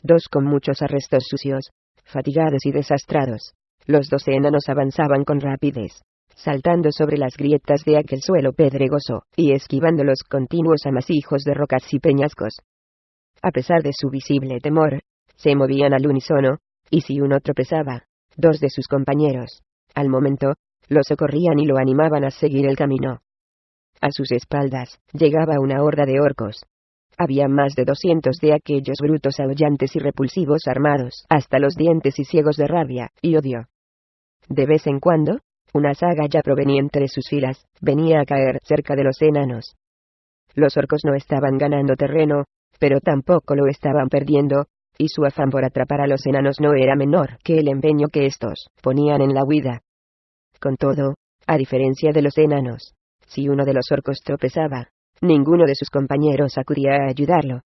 2 con muchos arrestos sucios, fatigados y desastrados. Los 12 enanos avanzaban con rapidez, saltando sobre las grietas de aquel suelo pedregoso, y esquivando los continuos amasijos de rocas y peñascos. A pesar de su visible temor, se movían al unísono, y si uno tropezaba, 2 de sus compañeros, al momento, lo socorrían y lo animaban a seguir el camino. A sus espaldas, llegaba una horda de orcos. Había más de 200 de aquellos brutos aullantes y repulsivos armados hasta los dientes y ciegos de rabia y odio. De vez en cuando, una saga ya proveniente de sus filas, venía a caer cerca de los enanos. Los orcos no estaban ganando terreno, pero tampoco lo estaban perdiendo, y su afán por atrapar a los enanos no era menor que el empeño que estos ponían en la huida. Con todo, a diferencia de los enanos, si uno de los orcos tropezaba, ninguno de sus compañeros acudía a ayudarlo.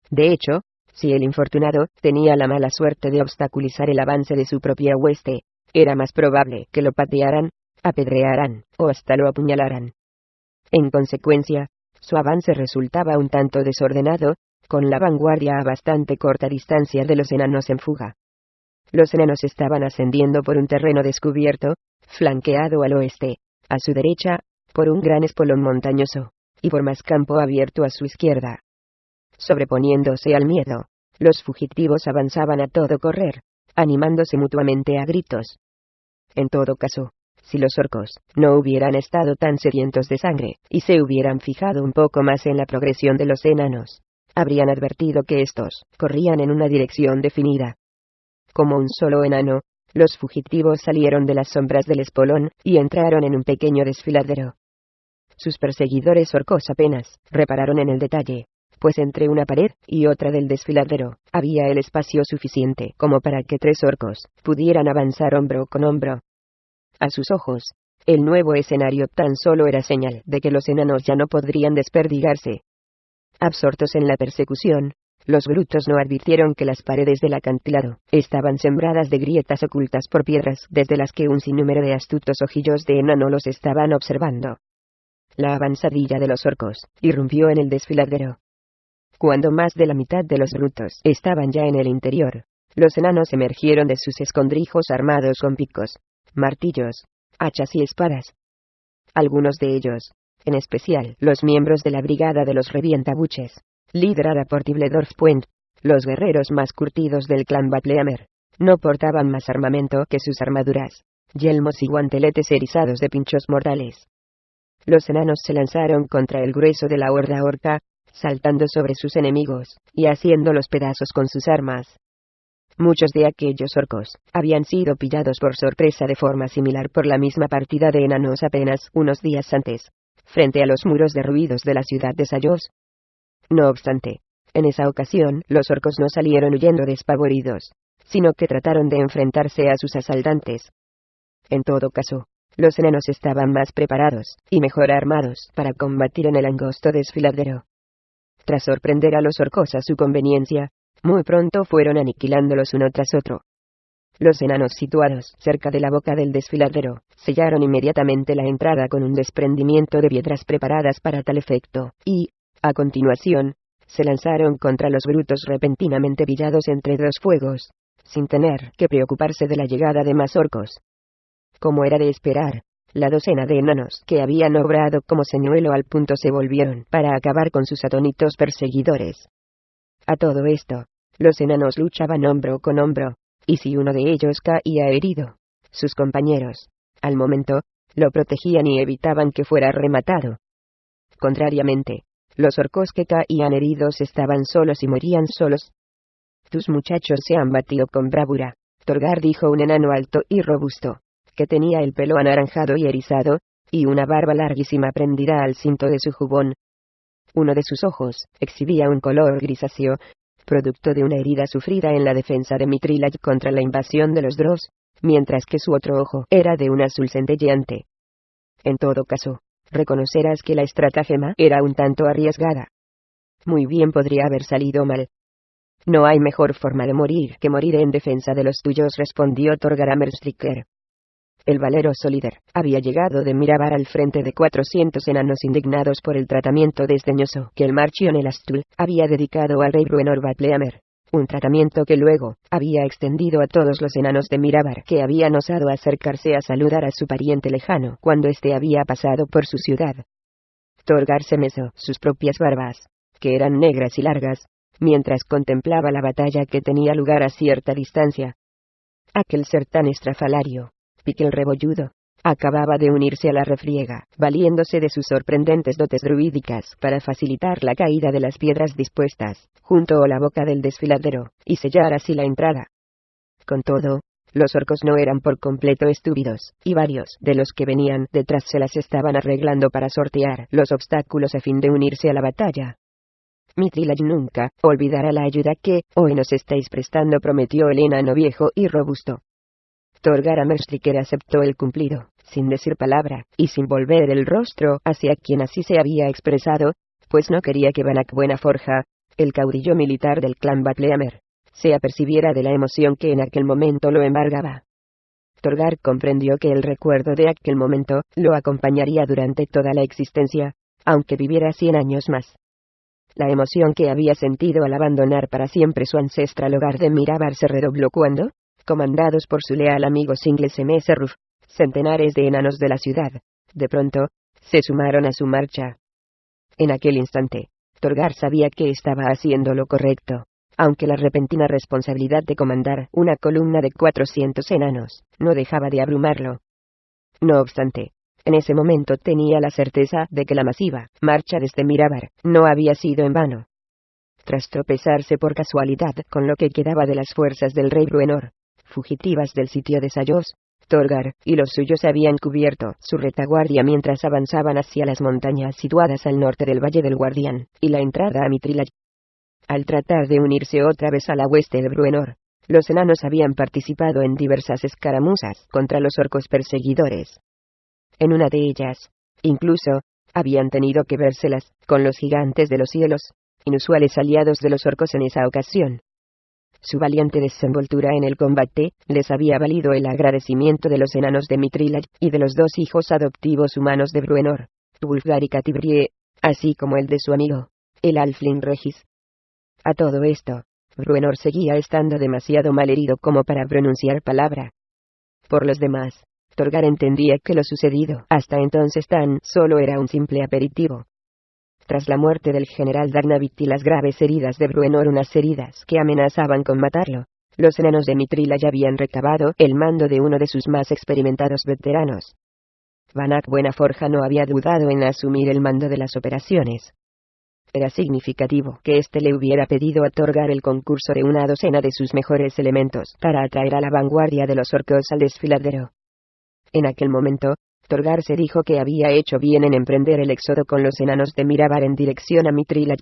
De hecho, si el infortunado tenía la mala suerte de obstaculizar el avance de su propia hueste, era más probable que lo patearan, apedrearan, o hasta lo apuñalaran. En consecuencia, su avance resultaba un tanto desordenado, con la vanguardia a bastante corta distancia de los enanos en fuga. Los enanos estaban ascendiendo por un terreno descubierto, flanqueado al oeste, a su derecha, por un gran espolón montañoso, y por más campo abierto a su izquierda. Sobreponiéndose al miedo, los fugitivos avanzaban a todo correr, animándose mutuamente a gritos. En todo caso, si los orcos no hubieran estado tan sedientos de sangre, y se hubieran fijado un poco más en la progresión de los enanos, habrían advertido que estos corrían en una dirección definida. Como un solo enano, los fugitivos salieron de las sombras del espolón y entraron en un pequeño desfiladero. Sus perseguidores orcos apenas repararon en el detalle, pues entre una pared y otra del desfiladero había el espacio suficiente como para que 3 orcos pudieran avanzar hombro con hombro. A sus ojos, el nuevo escenario tan solo era señal de que los enanos ya no podrían desperdigarse. Absortos en la persecución, los brutos no advirtieron que las paredes del acantilado estaban sembradas de grietas ocultas por piedras desde las que un sinnúmero de astutos ojillos de enano los estaban observando. La avanzadilla de los orcos irrumpió en el desfiladero. Cuando más de la mitad de los brutos estaban ya en el interior, los enanos emergieron de sus escondrijos armados con picos, martillos, hachas y espadas. Algunos de ellos, en especial los miembros de la brigada de los revientabuches, liderada por Tibledorf Puent, los guerreros más curtidos del clan Batleamer, no portaban más armamento que sus armaduras, yelmos y guanteletes erizados de pinchos mortales. Los enanos se lanzaron contra el grueso de la horda orca, saltando sobre sus enemigos, y haciéndolos pedazos con sus armas. Muchos de aquellos orcos habían sido pillados por sorpresa de forma similar por la misma partida de enanos apenas unos días antes, frente a los muros derruidos de la ciudad de Sayos. No obstante, en esa ocasión los orcos no salieron huyendo despavoridos, sino que trataron de enfrentarse a sus asaltantes. En todo caso, los enanos estaban más preparados y mejor armados para combatir en el angosto desfiladero. Tras sorprender a los orcos a su conveniencia, muy pronto fueron aniquilándolos uno tras otro. Los enanos situados cerca de la boca del desfiladero sellaron inmediatamente la entrada con un desprendimiento de piedras preparadas para tal efecto, y, a continuación, se lanzaron contra los brutos repentinamente pillados entre 2 fuegos, sin tener que preocuparse de la llegada de más orcos. Como era de esperar, la docena de enanos que habían obrado como señuelo al punto se volvieron para acabar con sus atónitos perseguidores. A todo esto, los enanos luchaban hombro con hombro, y si uno de ellos caía herido, sus compañeros, al momento, lo protegían y evitaban que fuera rematado. Contrariamente, los orcos que caían heridos estaban solos y morían solos. «Tus muchachos se han batido con bravura», Torgar dijo un enano alto y robusto, que tenía el pelo anaranjado y erizado, y una barba larguísima prendida al cinto de su jubón. Uno de sus ojos exhibía un color grisáceo, producto de una herida sufrida en la defensa de Mitrilaj contra la invasión de los Dross, mientras que su otro ojo era de un azul centelleante. En todo caso, reconocerás que la estratagema era un tanto arriesgada. Muy bien podría haber salido mal. «No hay mejor forma de morir que morir en defensa de los tuyos», respondió Torgar Amerstricker. El valeroso líder había llegado de Mirabar al frente de 400 enanos indignados por el tratamiento desdeñoso que el Marchion el Astul había dedicado al rey Bruenor Batleamer, un tratamiento que luego había extendido a todos los enanos de Mirabar que habían osado acercarse a saludar a su pariente lejano cuando éste había pasado por su ciudad. Torgar se mesó sus propias barbas, que eran negras y largas, mientras contemplaba la batalla que tenía lugar a cierta distancia. Aquel ser tan estrafalario, Pique el Rebolludo, acababa de unirse a la refriega, valiéndose de sus sorprendentes dotes druídicas para facilitar la caída de las piedras dispuestas, junto a la boca del desfiladero, y sellar así la entrada. Con todo, los orcos no eran por completo estúpidos, y varios de los que venían detrás se las estaban arreglando para sortear los obstáculos a fin de unirse a la batalla. Mitrilaj nunca olvidará la ayuda que hoy nos estáis prestando, prometió el enano viejo y robusto. Torgar Amerstriker aceptó el cumplido, sin decir palabra, y sin volver el rostro hacia quien así se había expresado, pues no quería que Banach Buenaforja, el caudillo militar del clan Batleamer, se apercibiera de la emoción que en aquel momento lo embargaba. Torgar comprendió que el recuerdo de aquel momento lo acompañaría durante toda la existencia, aunque viviera 100 años más. La emoción que había sentido al abandonar para siempre su ancestral hogar de Mirabar se redobló cuando, comandados por su leal amigo Singles Messeruf, centenares de enanos de la ciudad, de pronto, se sumaron a su marcha. En aquel instante, Torgar sabía que estaba haciendo lo correcto, aunque la repentina responsabilidad de comandar una columna de 400 enanos no dejaba de abrumarlo. No obstante, en ese momento tenía la certeza de que la masiva marcha desde Mirabar no había sido en vano. Tras tropezarse por casualidad con lo que quedaba de las fuerzas del rey Bruenor, fugitivas del sitio de Sayos, Torgar y los suyos habían cubierto su retaguardia mientras avanzaban hacia las montañas situadas al norte del Valle del Guardián, y la entrada a Mitrilaj. Al tratar de unirse otra vez a la hueste de Bruenor, los enanos habían participado en diversas escaramuzas contra los orcos perseguidores. En una de ellas, incluso, habían tenido que vérselas con los gigantes de los cielos, inusuales aliados de los orcos en esa ocasión. Su valiente desenvoltura en el combate les había valido el agradecimiento de los enanos de Mitrilaj y de los 2 hijos adoptivos humanos de Bruenor, Wulfgar y Catibrie, así como el de su amigo, el Alfling Regis. A todo esto, Bruenor seguía estando demasiado mal herido como para pronunciar palabra. Por los demás, Torgar entendía que lo sucedido hasta entonces tan solo era un simple aperitivo. Tras la muerte del general Darnavit y las graves heridas de Bruenor, unas heridas que amenazaban con matarlo, los enanos de Mitrilaj habían recabado el mando de uno de sus más experimentados veteranos. Banach Buenaforja no había dudado en asumir el mando de las operaciones. Era significativo que éste le hubiera pedido a Torgar el concurso de una docena de sus mejores elementos para atraer a la vanguardia de los orcos al desfiladero. En aquel momento, Torgar se dijo que había hecho bien en emprender el éxodo con los enanos de Mirabar en dirección a Mitrilaj.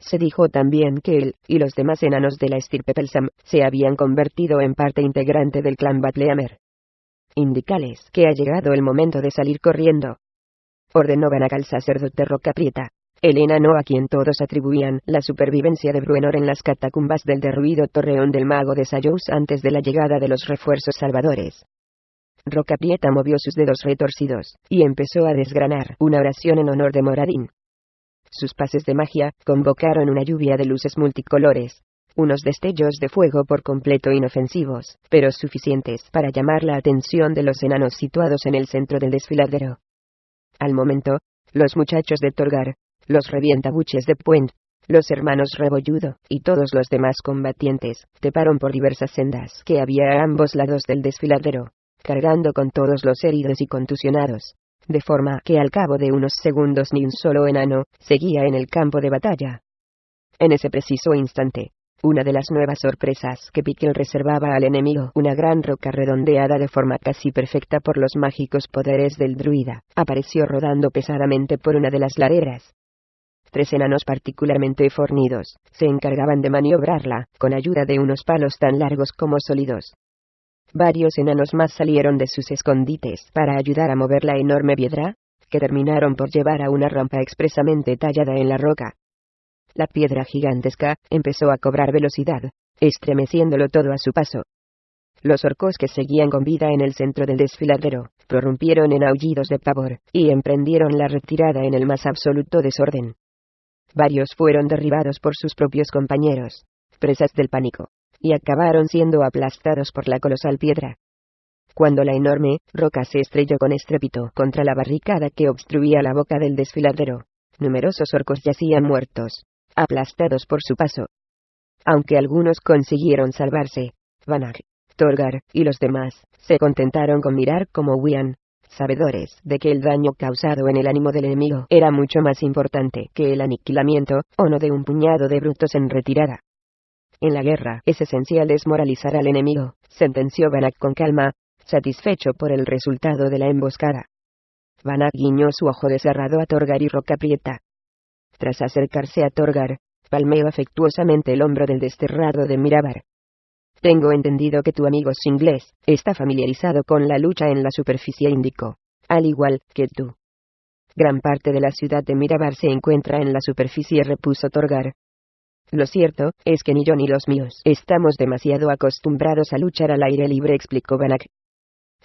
Se dijo también que él y los demás enanos de la estirpe Pelsam se habían convertido en parte integrante del clan Batleamer. Indicales que ha llegado el momento de salir corriendo, ordenó Banach al sacerdote Rocaprieta, el enano a quien todos atribuían la supervivencia de Bruenor en las catacumbas del derruido torreón del mago de Sayous antes de la llegada de los refuerzos salvadores. Rocaprieta movió sus dedos retorcidos, y empezó a desgranar una oración en honor de Moradin. Sus pases de magia convocaron una lluvia de luces multicolores, unos destellos de fuego por completo inofensivos, pero suficientes para llamar la atención de los enanos situados en el centro del desfiladero. Al momento, los muchachos de Torgar, los revientabuches de Puent, los hermanos Rebolludo, y todos los demás combatientes, treparon por diversas sendas que había a ambos lados del desfiladero, cargando con todos los heridos y contusionados, de forma que al cabo de unos segundos ni un solo enano seguía en el campo de batalla. En ese preciso instante, una de las nuevas sorpresas que Piquel reservaba al enemigo, una gran roca redondeada de forma casi perfecta por los mágicos poderes del druida, apareció rodando pesadamente por una de las laderas. 3 enanos particularmente fornidos se encargaban de maniobrarla, con ayuda de unos palos tan largos como sólidos. Varios enanos más salieron de sus escondites para ayudar a mover la enorme piedra, que terminaron por llevar a una rampa expresamente tallada en la roca. La piedra gigantesca empezó a cobrar velocidad, estremeciéndolo todo a su paso. Los orcos que seguían con vida en el centro del desfiladero prorrumpieron en aullidos de pavor, y emprendieron la retirada en el más absoluto desorden. Varios fueron derribados por sus propios compañeros, presas del pánico, y acabaron siendo aplastados por la colosal piedra. Cuando la enorme roca se estrelló con estrépito contra la barricada que obstruía la boca del desfiladero, numerosos orcos yacían muertos, aplastados por su paso. Aunque algunos consiguieron salvarse, Banach, Torgar y los demás se contentaron con mirar cómo huían, sabedores de que el daño causado en el ánimo del enemigo era mucho más importante que el aniquilamiento o no de un puñado de brutos en retirada. En la guerra es esencial desmoralizar al enemigo, sentenció Banach con calma, satisfecho por el resultado de la emboscada. Banach guiñó su ojo desgarrado a Torgar y Rocaprieta. Tras acercarse a Torgar, palmeó afectuosamente el hombro del desterrado de Mirabar. Tengo entendido que tu amigo Singlés está familiarizado con la lucha en la superficie, indicó, al igual que tú. Gran parte de la ciudad de Mirabar se encuentra en la superficie, repuso Torgar. Lo cierto es que ni yo ni los míos estamos demasiado acostumbrados a luchar al aire libre, explicó Banach.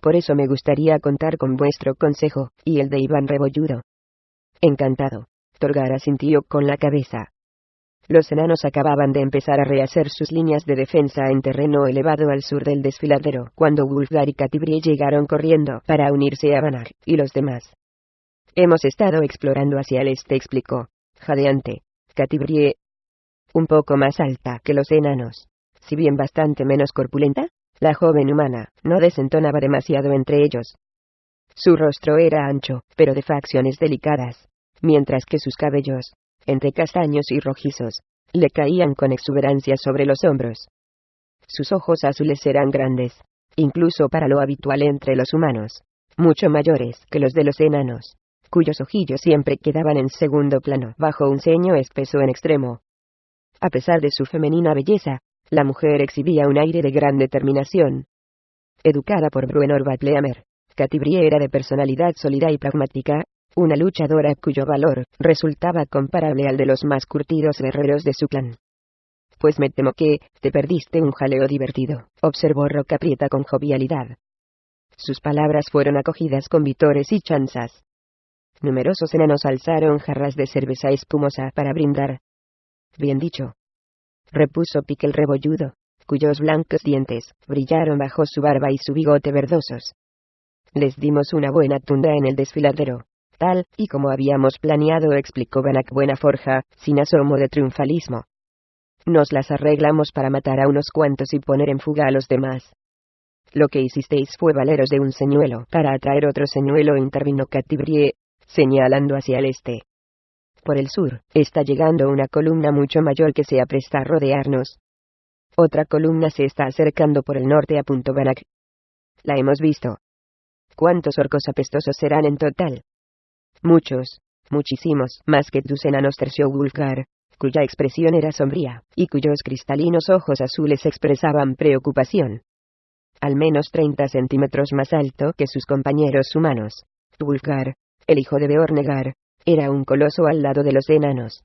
Por eso me gustaría contar con vuestro consejo, y el de Iván Rebolludo. Encantado. Torgar asintió con la cabeza. Los enanos acababan de empezar a rehacer sus líneas de defensa en terreno elevado al sur del desfiladero, cuando Wulfgar y Catibrie llegaron corriendo para unirse a Banach y los demás. Hemos estado explorando hacia el este, explicó, jadeante, Catibrie, un poco más alta que los enanos, si bien bastante menos corpulenta. La joven humana no desentonaba demasiado entre ellos. Su rostro era ancho, pero de facciones delicadas, mientras que sus cabellos, entre castaños y rojizos, le caían con exuberancia sobre los hombros. Sus ojos azules eran grandes, incluso para lo habitual entre los humanos, mucho mayores que los de los enanos, cuyos ojillos siempre quedaban en segundo plano bajo un ceño espeso en extremo. A pesar de su femenina belleza, la mujer exhibía un aire de gran determinación. Educada por Bruenor Batleamer, Catibrie era de personalidad sólida y pragmática, una luchadora cuyo valor resultaba comparable al de los más curtidos guerreros de su clan. Pues me temo que te perdiste un jaleo divertido, observó Rocaprieta con jovialidad. Sus palabras fueron acogidas con vítores y chanzas. Numerosos enanos alzaron jarras de cerveza espumosa para brindar. Bien dicho, repuso Pique el Rebolludo, cuyos blancos dientes brillaron bajo su barba y su bigote verdosos. Les dimos una buena tunda en el desfiladero, tal y como habíamos planeado, explicó Banach Buenaforja, sin asomo de triunfalismo. Nos las arreglamos para matar a unos cuantos y poner en fuga a los demás. Lo que hicisteis fue valeros de un señuelo para atraer otro señuelo, intervino Catibrie, señalando hacia el este. Por el sur, está llegando una columna mucho mayor que se apresta a rodearnos. Otra columna se está acercando por el norte, apuntó Banach. La hemos visto. ¿Cuántos orcos apestosos serán en total? Muchos, muchísimos, más que tus enanos, terció Wulfgar, cuya expresión era sombría, y cuyos cristalinos ojos azules expresaban preocupación. Al menos 30 centímetros más alto que sus compañeros humanos. Wulfgar, el hijo de Beornegar, era un coloso al lado de los enanos.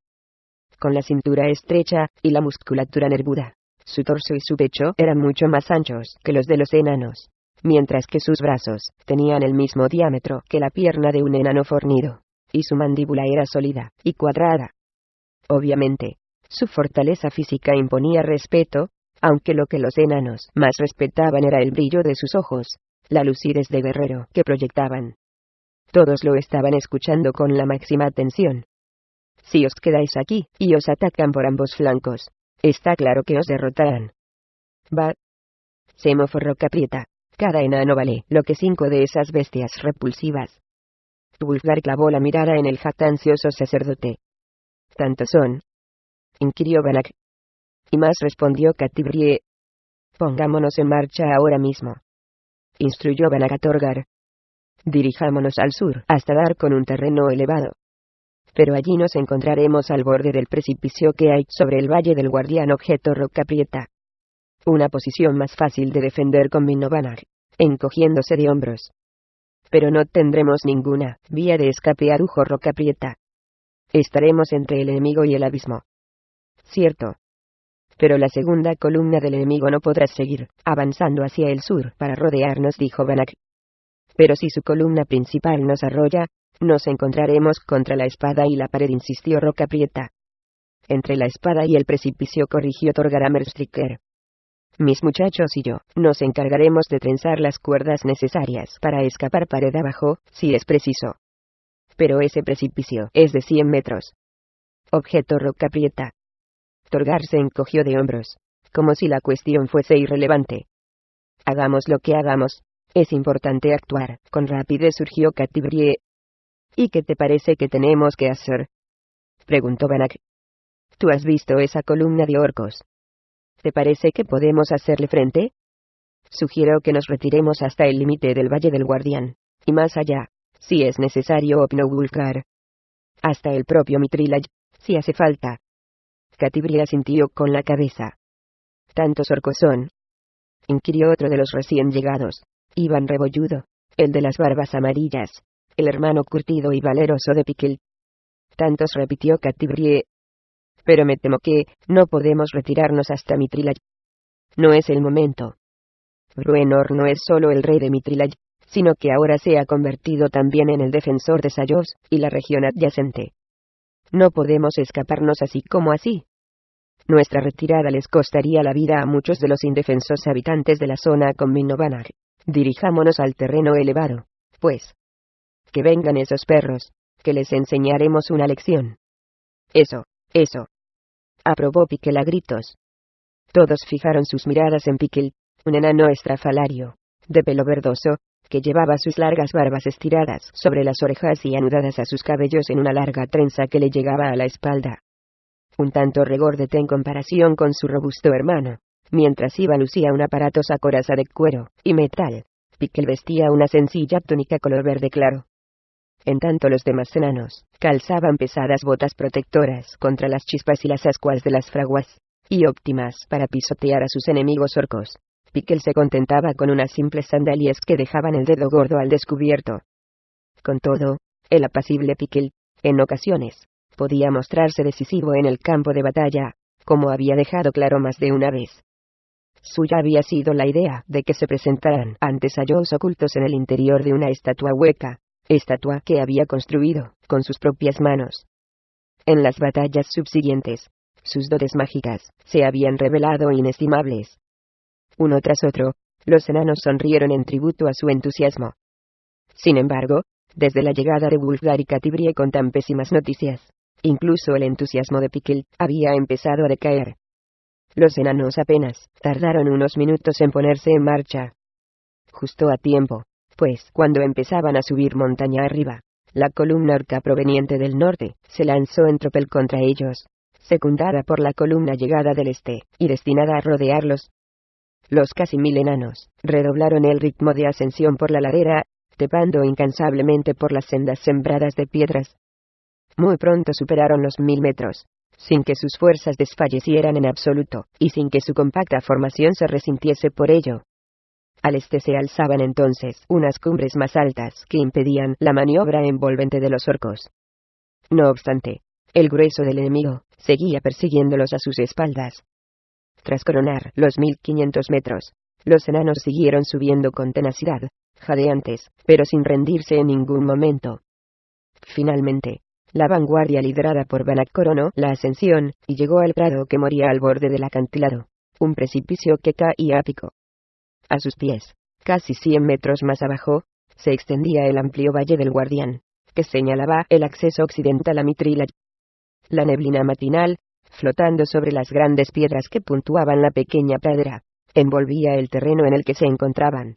Con la cintura estrecha y la musculatura nervuda, su torso y su pecho eran mucho más anchos que los de los enanos, mientras que sus brazos tenían el mismo diámetro que la pierna de un enano fornido, y su mandíbula era sólida y cuadrada. Obviamente, su fortaleza física imponía respeto, aunque lo que los enanos más respetaban era el brillo de sus ojos, la lucidez de guerrero que proyectaban. Todos lo estaban escuchando con la máxima atención. Si os quedáis aquí, y os atacan por ambos flancos, está claro que os derrotarán. Va. Semóforo Rocaprieta. Cada enano vale lo que 5 de esas bestias repulsivas. Wulfgar clavó la mirada en el jactancioso sacerdote. ¿Tantos son?, inquirió Banach. Y más, respondió Catibrie. Pongámonos en marcha ahora mismo, instruyó Banach a Torgar. Dirijámonos al sur hasta dar con un terreno elevado. Pero allí nos encontraremos al borde del precipicio que hay sobre el valle del guardián, objeto Rocaprieta. Una posición más fácil de defender, convino Banach, encogiéndose de hombros. Pero no tendremos ninguna vía de escape, adujo Rocaprieta. Estaremos entre el enemigo y el abismo. Cierto. Pero la segunda columna del enemigo no podrá seguir avanzando hacia el sur para rodearnos, dijo Banach. Pero si su columna principal nos arrolla, nos encontraremos contra la espada y la pared, insistió Rocaprieta. Entre la espada y el precipicio, corrigió Thorgaramer Stricker. Mis muchachos y yo nos encargaremos de trenzar las cuerdas necesarias para escapar pared abajo, si es preciso. Pero ese precipicio es de 100 metros. Objetó Rocaprieta. Thorgar se encogió de hombros, como si la cuestión fuese irrelevante. Hagamos lo que hagamos, es importante actuar, con rapidez surgió Catibrie. ¿Y qué te parece que tenemos que hacer?, preguntó Banach. ¿Tú has visto esa columna de orcos? ¿Te parece que podemos hacerle frente? Sugiero que nos retiremos hasta el límite del Valle del Guardián, y más allá, si es necesario, opinó Wulfgar. Hasta el propio Mithril, si hace falta. Catibrie asintió con la cabeza. ¿Tantos orcos son?, inquirió otro de los recién llegados. Iván Rebolludo, el de las barbas amarillas, el hermano curtido y valeroso de Piquel. Tantos, repitió Catibrie. Pero me temo que no podemos retirarnos hasta Mithril. No es el momento. Bruenor no es solo el rey de Mithril, sino que ahora se ha convertido también en el defensor de Sayos y la región adyacente. No podemos escaparnos así como así. Nuestra retirada les costaría la vida a muchos de los indefensos habitantes de la zona, conminó Banach. Dirijámonos al terreno elevado, pues. Que vengan esos perros, que les enseñaremos una lección. Eso, aprobó Piquel a gritos. Todos fijaron sus miradas en Piquel, un enano estrafalario, de pelo verdoso, que llevaba sus largas barbas estiradas sobre las orejas y anudadas a sus cabellos en una larga trenza que le llegaba a la espalda. Un tanto regordete en comparación con su robusto hermano. Mientras Iva lucía una aparatosa coraza de cuero y metal, Piquel vestía una sencilla túnica color verde claro. En tanto los demás enanos calzaban pesadas botas protectoras contra las chispas y las ascuas de las fraguas, y óptimas para pisotear a sus enemigos orcos. Piquel se contentaba con unas simples sandalias que dejaban el dedo gordo al descubierto. Con todo, el apacible Piquel, en ocasiones, podía mostrarse decisivo en el campo de batalla, como había dejado claro más de una vez. Suya había sido la idea de que se presentaran ante Sayos ocultos en el interior de una estatua hueca, estatua que había construido con sus propias manos. En las batallas subsiguientes, sus dotes mágicas se habían revelado inestimables. Uno tras otro, los enanos sonrieron en tributo a su entusiasmo. Sin embargo, desde la llegada de Wulfgar y Catibrie con tan pésimas noticias, incluso el entusiasmo de Piquel había empezado a decaer. Los enanos apenas tardaron unos minutos en ponerse en marcha. Justo a tiempo, pues cuando empezaban a subir montaña arriba, la columna orca proveniente del norte se lanzó en tropel contra ellos, secundada por la columna llegada del este, y destinada a rodearlos. Los casi 1000 enanos redoblaron el ritmo de ascensión por la ladera, trepando incansablemente por las sendas sembradas de piedras. Muy pronto superaron los 1000 metros, sin que sus fuerzas desfallecieran en absoluto, y sin que su compacta formación se resintiese por ello. Al este se alzaban entonces unas cumbres más altas que impedían la maniobra envolvente de los orcos. No obstante, el grueso del enemigo seguía persiguiéndolos a sus espaldas. Tras coronar los 1500 metros, los enanos siguieron subiendo con tenacidad, jadeantes, pero sin rendirse en ningún momento. Finalmente, la vanguardia liderada por Banach coronó la ascensión, y llegó al prado que moría al borde del acantilado, un precipicio que caía a pico. A sus pies, casi 100 metros más abajo, se extendía el amplio Valle del Guardián, que señalaba el acceso occidental a Mithril. La neblina matinal, flotando sobre las grandes piedras que puntuaban la pequeña pradera, envolvía el terreno en el que se encontraban.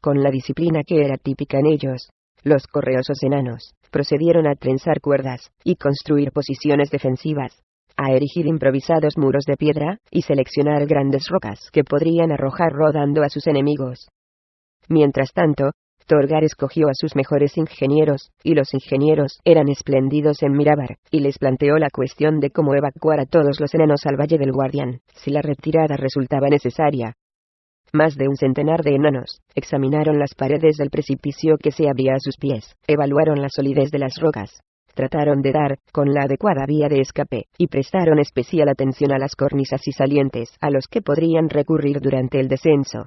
Con la disciplina que era típica en ellos, los correosos enanos procedieron a trenzar cuerdas y construir posiciones defensivas, a erigir improvisados muros de piedra y seleccionar grandes rocas que podrían arrojar rodando a sus enemigos. Mientras tanto, Thorgar escogió a sus mejores ingenieros, y los ingenieros eran espléndidos en Mirabar, y les planteó la cuestión de cómo evacuar a todos los enanos al Valle del Guardián, si la retirada resultaba necesaria. Más de un centenar de enanos examinaron las paredes del precipicio que se abría a sus pies, evaluaron la solidez de las rocas, trataron de dar con la adecuada vía de escape, y prestaron especial atención a las cornisas y salientes a los que podrían recurrir durante el descenso.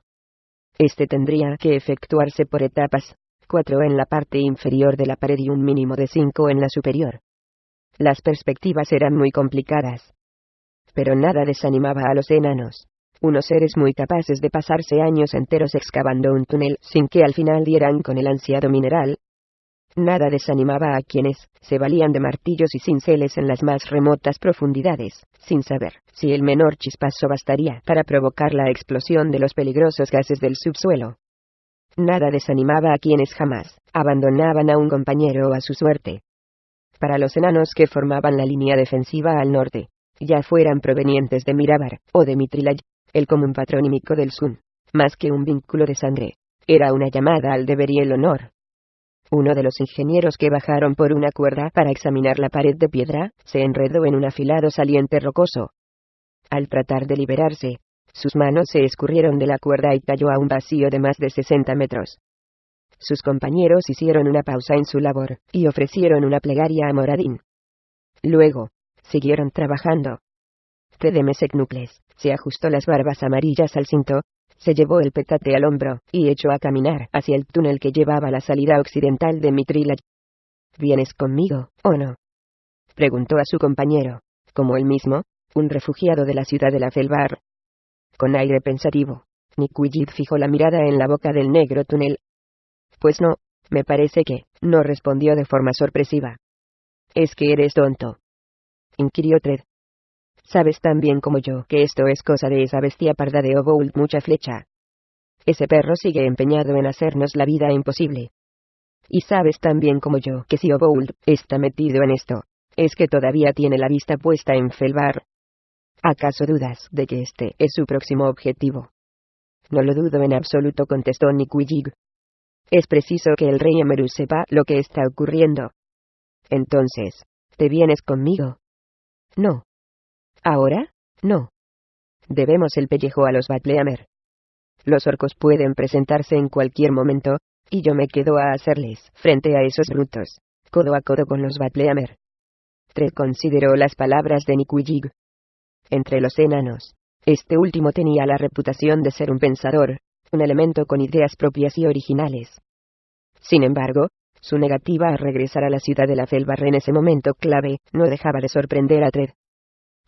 Este tendría que efectuarse por etapas, 4 en la parte inferior de la pared y un mínimo de 5 en la superior. Las perspectivas eran muy complicadas. Pero nada desanimaba a los enanos. Unos seres muy capaces de pasarse años enteros excavando un túnel sin que al final dieran con el ansiado mineral. Nada desanimaba a quienes se valían de martillos y cinceles en las más remotas profundidades, sin saber si el menor chispazo bastaría para provocar la explosión de los peligrosos gases del subsuelo. Nada desanimaba a quienes jamás abandonaban a un compañero o a su suerte. Para los enanos que formaban la línea defensiva al norte, ya fueran provenientes de Mirabar o de Mitrilay, el común patronímico del Sun, más que un vínculo de sangre, era una llamada al deber y el honor. Uno de los ingenieros que bajaron por una cuerda para examinar la pared de piedra, se enredó en un afilado saliente rocoso. Al tratar de liberarse, sus manos se escurrieron de la cuerda y cayó a un vacío de más de 60 metros. Sus compañeros hicieron una pausa en su labor, y ofrecieron una plegaria a Moradin. Luego, siguieron trabajando. Tedemesecnucles se ajustó las barbas amarillas al cinto, se llevó el petate al hombro, y echó a caminar hacia el túnel que llevaba a la salida occidental de Mitrilay. ¿Vienes conmigo, o no?, preguntó a su compañero, como él mismo, un refugiado de la ciudad de la Felbar. Con aire pensativo, Nikwigid fijó la mirada en la boca del negro túnel. Pues no, me parece que, no respondió de forma sorpresiva. ¿Es que eres tonto?, inquirió Tred. Sabes tan bien como yo que esto es cosa de esa bestia parda de Obould mucha flecha. Ese perro sigue empeñado en hacernos la vida imposible. Y sabes tan bien como yo que si Obould está metido en esto, es que todavía tiene la vista puesta en Felbar. ¿Acaso dudas de que este es su próximo objetivo? No lo dudo en absoluto, contestó Nikwigid. Es preciso que el rey Emerus sepa lo que está ocurriendo. Entonces, ¿te vienes conmigo? No. ¿Ahora? No. Debemos el pellejo a los Batleamer. Los orcos pueden presentarse en cualquier momento, y yo me quedo a hacerles frente a esos brutos, codo a codo con los Batleamer. Tred consideró las palabras de Nikwigid. Entre los enanos, este último tenía la reputación de ser un pensador, un elemento con ideas propias y originales. Sin embargo, su negativa a regresar a la ciudad de la Felbar en ese momento clave no dejaba de sorprender a Tred.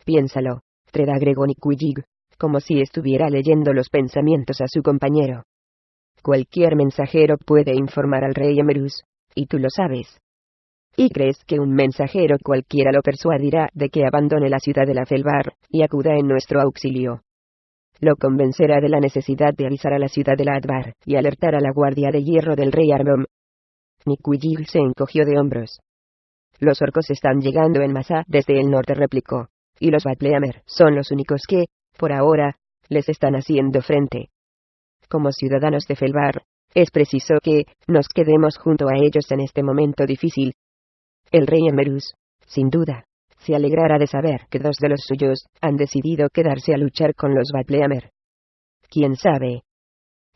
Piénsalo, Tred, agregó Nikwigid, como si estuviera leyendo los pensamientos a su compañero. Cualquier mensajero puede informar al rey Emerus, y tú lo sabes. ¿Y crees que un mensajero cualquiera lo persuadirá de que abandone la ciudad de la Felbar y acuda en nuestro auxilio? Lo convencerá de la necesidad de avisar a la ciudad de la Advar y alertar a la guardia de hierro del rey Arbom. Nikwigid se encogió de hombros. Los orcos están llegando en masa desde el norte, replicó, y los Batleamer son los únicos que, por ahora, les están haciendo frente. Como ciudadanos de Felbar, es preciso que nos quedemos junto a ellos en este momento difícil. El rey Emerus, sin duda, se alegrará de saber que dos de los suyos han decidido quedarse a luchar con los Batleamer. ¿Quién sabe?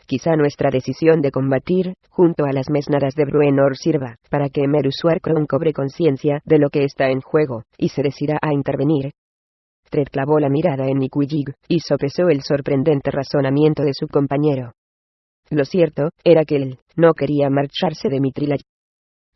Quizá nuestra decisión de combatir, junto a las mesnadas de Bruenor, sirva para que Emerus Warcron cobre conciencia de lo que está en juego, y se decida a intervenir. Tred clavó la mirada en Nikwigid, y sopesó el sorprendente razonamiento de su compañero. Lo cierto era que él no quería marcharse de Mitrilay.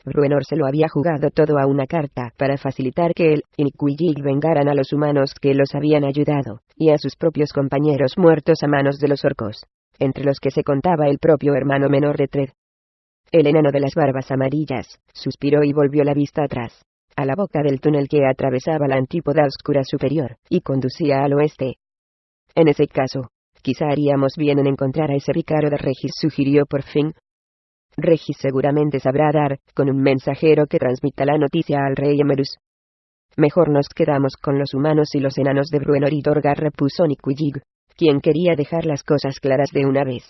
Bruenor se lo había jugado todo a una carta para facilitar que él y Nikwigid vengaran a los humanos que los habían ayudado, y a sus propios compañeros muertos a manos de los orcos, entre los que se contaba el propio hermano menor de Tred. El enano de las barbas amarillas suspiró y volvió la vista atrás, a la boca del túnel que atravesaba la antípoda oscura superior y conducía al oeste. En ese caso, quizá haríamos bien en encontrar a ese pícaro de Regis, sugirió por fin. Regis seguramente sabrá dar con un mensajero que transmita la noticia al rey Emerus. Mejor nos quedamos con los humanos y los enanos de Bruenor y Dorgar, repuso Nikwigid, quien quería dejar las cosas claras de una vez.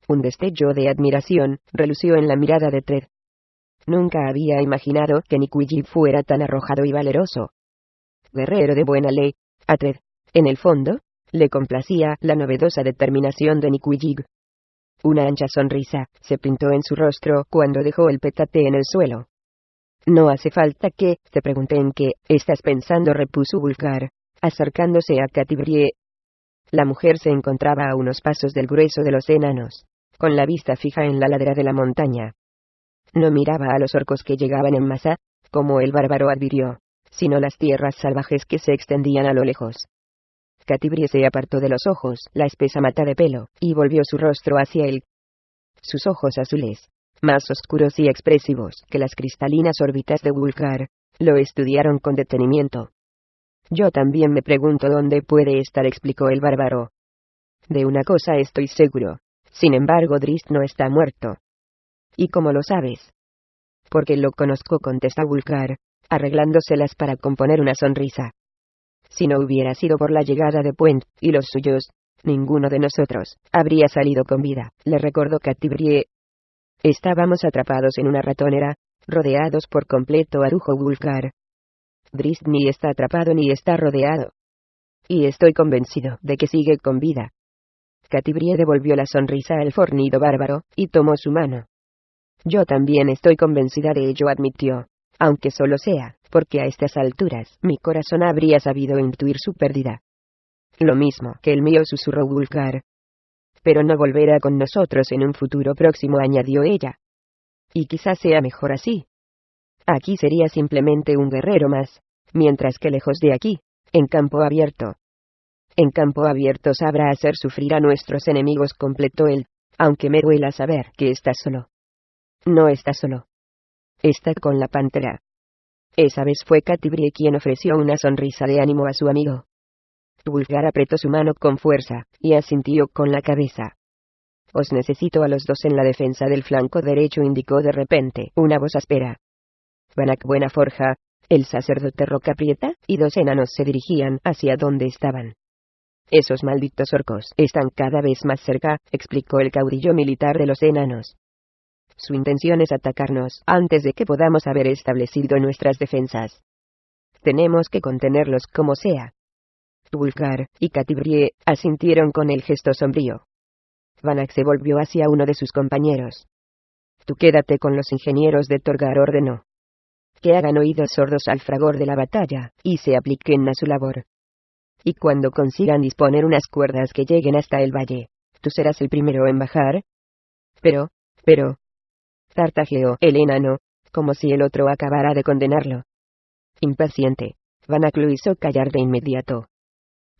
Un destello de admiración relució en la mirada de Tred. Nunca había imaginado que Nikwigid fuera tan arrojado y valeroso. Guerrero de buena ley, a Tred, en el fondo, le complacía la novedosa determinación de Nikwigid. Una ancha sonrisa se pintó en su rostro cuando dejó el petate en el suelo. No hace falta que te pregunte en qué estás pensando, repuso Wulfgar, acercándose a Catibrie. La mujer se encontraba a unos pasos del grueso de los enanos, con la vista fija en la ladera de la montaña. No miraba a los orcos que llegaban en masa, como el bárbaro advirtió, sino las tierras salvajes que se extendían a lo lejos. Catibrie se apartó de los ojos la espesa mata de pelo, y volvió su rostro hacia él. Sus ojos azules, más oscuros y expresivos que las cristalinas órbitas de Wulfgar, lo estudiaron con detenimiento. Yo también me pregunto dónde puede estar, explicó el bárbaro. De una cosa estoy seguro. Sin embargo, Drizzt no está muerto. ¿Y cómo lo sabes? Porque lo conozco, contesta Wulfgar, arreglándoselas para componer una sonrisa. Si no hubiera sido por la llegada de Puent y los suyos, ninguno de nosotros habría salido con vida, le recordó Catibrie. Estábamos atrapados en una ratonera, rodeados por completo, adujo Wulfgar. Drizzt ni está atrapado ni está rodeado. Y estoy convencido de que sigue con vida. Catibrie devolvió la sonrisa al fornido bárbaro, y tomó su mano. Yo también estoy convencida de ello, admitió, aunque solo sea, porque a estas alturas mi corazón habría sabido intuir su pérdida. Lo mismo que el mío, susurró Wulfgar. Pero no volverá con nosotros en un futuro próximo, añadió ella. Y quizás sea mejor así. Aquí sería simplemente un guerrero más, mientras que lejos de aquí, en campo abierto. En campo abierto sabrá hacer sufrir a nuestros enemigos, completó él, aunque me duela saber que está solo. No está solo. Está con la pantera. Esa vez fue Catibrie quien ofreció una sonrisa de ánimo a su amigo. Wulfgar apretó su mano con fuerza, y asintió con la cabeza. Os necesito a los dos en la defensa del flanco derecho, indicó de repente una voz áspera. Banach Buenaforja, el sacerdote Rocaprieta, y dos enanos se dirigían hacia donde estaban. Esos malditos orcos están cada vez más cerca, explicó el caudillo militar de los enanos. Su intención es atacarnos antes de que podamos haber establecido nuestras defensas. Tenemos que contenerlos como sea. Wulfgar y Catibrie asintieron con el gesto sombrío. Banach se volvió hacia uno de sus compañeros. Tú quédate con los ingenieros de Torgar, ordenó. Que hagan oídos sordos al fragor de la batalla, y se apliquen a su labor. Y cuando consigan disponer unas cuerdas que lleguen hasta el valle, tú serás el primero en bajar. Pero, tartajeó el enano, como si el otro acabara de condenarlo. Impaciente, Banach lo hizo callar de inmediato.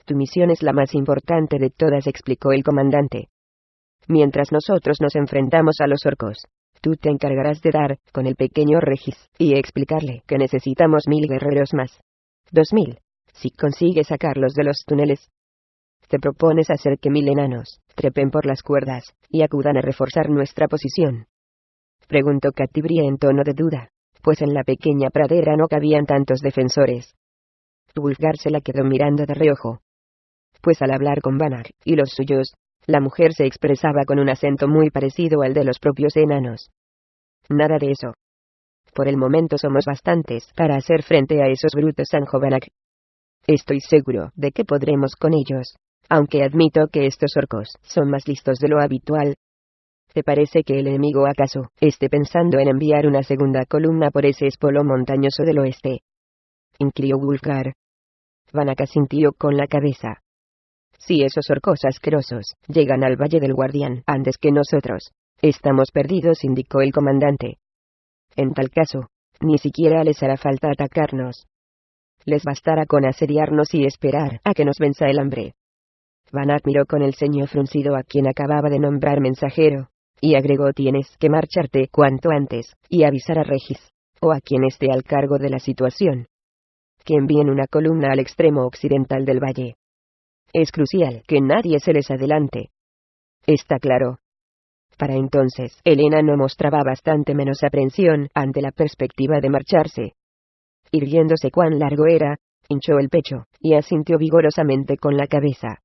Tu misión es la más importante de todas, explicó el comandante. Mientras nosotros nos enfrentamos a los orcos, tú te encargarás de dar con el pequeño Regis, y explicarle que necesitamos 1000 guerreros más. 2000, si consigues sacarlos de los túneles. Te propones hacer que 1000 enanos trepen por las cuerdas, y acudan a reforzar nuestra posición. Preguntó Catibrie en tono de duda, pues en la pequeña pradera no cabían tantos defensores. Wulfgar se la quedó mirando de reojo. Pues al hablar con Banach y los suyos, la mujer se expresaba con un acento muy parecido al de los propios enanos. Nada de eso. Por el momento somos bastantes para hacer frente a esos brutos, zanjó Banach. Estoy seguro de que podremos con ellos, aunque admito que estos orcos son más listos de lo habitual. ¿Te parece que el enemigo acaso esté pensando en enviar una segunda columna por ese espolón montañoso del oeste? Inquirió Wulfgar. Banach asintió con la cabeza. Si esos orcos asquerosos llegan al Valle del Guardián antes que nosotros, estamos perdidos, indicó el comandante. En tal caso, ni siquiera les hará falta atacarnos. Les bastará con asediarnos y esperar a que nos venza el hambre. Banach miró con el ceño fruncido a quien acababa de nombrar mensajero, y agregó: tienes que marcharte cuanto antes, y avisar a Regis, o a quien esté al cargo de la situación, que envíen una columna al extremo occidental del valle. Es crucial que nadie se les adelante. Está claro. Para entonces, el enano mostraba bastante menos aprensión ante la perspectiva de marcharse. Irguiéndose cuán largo era, hinchó el pecho, y asintió vigorosamente con la cabeza.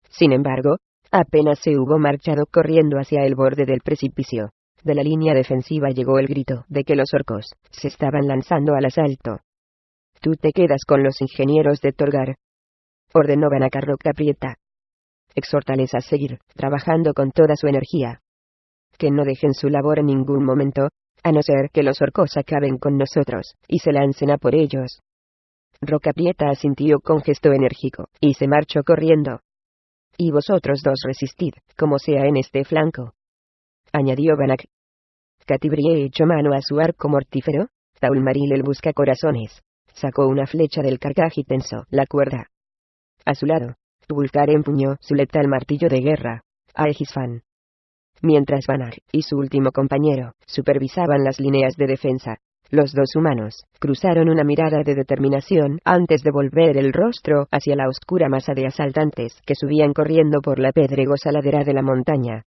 Sin embargo, apenas se hubo marchado corriendo hacia el borde del precipicio, de la línea defensiva llegó el grito de que los orcos se estaban lanzando al asalto. Tú te quedas con los ingenieros de Torgar, ordenó Banach a Rocaprieta. Exhórtales a seguir trabajando con toda su energía. Que no dejen su labor en ningún momento, a no ser que los orcos acaben con nosotros, y se lancen a por ellos. Rocaprieta asintió con gesto enérgico, y se marchó corriendo. Y vosotros dos resistid, como sea en este flanco, añadió Banach. Catibrie echó mano a su arco mortífero, Taulmaril el buscacorazones, Sacó una flecha del carcaj y tensó la cuerda. A su lado, Wulfgar empuñó su letal martillo de guerra, Aegisfan. Mientras Vanar y su último compañero supervisaban las líneas de defensa, los dos humanos cruzaron una mirada de determinación antes de volver el rostro hacia la oscura masa de asaltantes que subían corriendo por la pedregosa ladera de la montaña.